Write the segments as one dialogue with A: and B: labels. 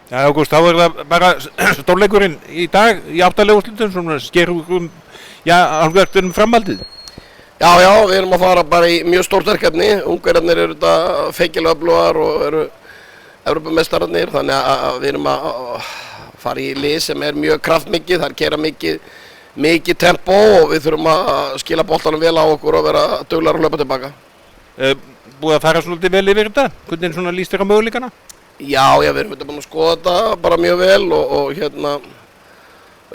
A: Já, Ágúst, þá það bara stórleikurinn í dag í áttalegu úrslitum sem sker alveg framhaldið.
B: Já, við erum að fara bara í mjög stórt verkefni. Ungverjarnir eru þetta feikilega öflugar og eru Evrópumestararnir, þannig að við erum að fara í lið sem mjög kraftmikið, þar keyra mikið tempo og við þurfum að skila boltanum vel á okkur og vera duglegar að hlaupa tilbaka.
A: Búið að fara svolítið vel yfir þetta? Hvernig svona líst þér á möguleikana?
B: Já, við erum búin að skoða þetta bara mjög vel og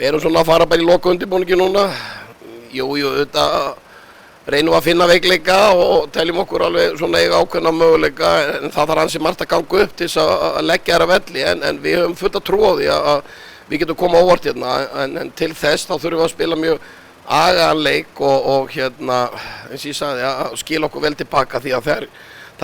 B: erum svona að fara bara í lokaundirbúningi núna. Jú, þetta reynum að finna veikleika og teljum okkur alveg svona eiga ákveðna möguleika, en það þarf ansi margt að ganga upp til þess að leggja þér að velli, en við höfum fullt að trúa á því að við getum koma óvart hérna, en til þess þá þurfum við að spila mjög agaðan leik og eins ég sagði, að skila okkur vel tilbaka því að þær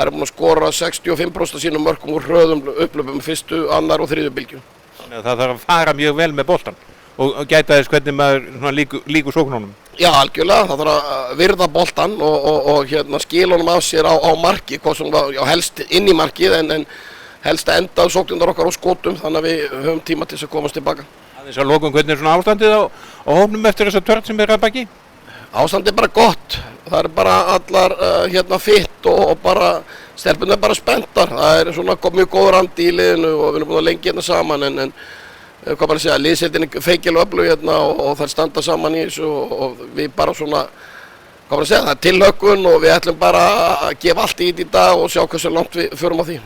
B: eru búin að skora 65% af sínum mörkum úr hröðum upplöpum fyrstu, annar og þriðju bylgju.
A: Það þarf að fara mjög vel með boltan og gæta þess hvernig maður líkur sóknunum.
B: Já, algjörlega, það þarf að virða boltan og skila honum af sér á marki, hvað sem helst inn í markið, en helst að enda sóknundar okkar á skotum, þannig að við höfum tíma til þess að komast tilbaka.
A: Aðeins að lokum, hvernig svona ástandið á hópnum eftir þessa törn sem að baki?
B: Ástandið bara gott, það bara allar fitt og bara stelpunni bara spenntar. Það svona mjög góður andi í liðinu og við erum búin að lengi hérna saman, en hvað bara að segja, liðsheildin feikilega öflug og þær standa saman í þessu og við bara svona, hvað bara að segja, það tilhlökkun og við ætlum bara að gefa allt í þetta í dag og sjá hversu langt við förum á því.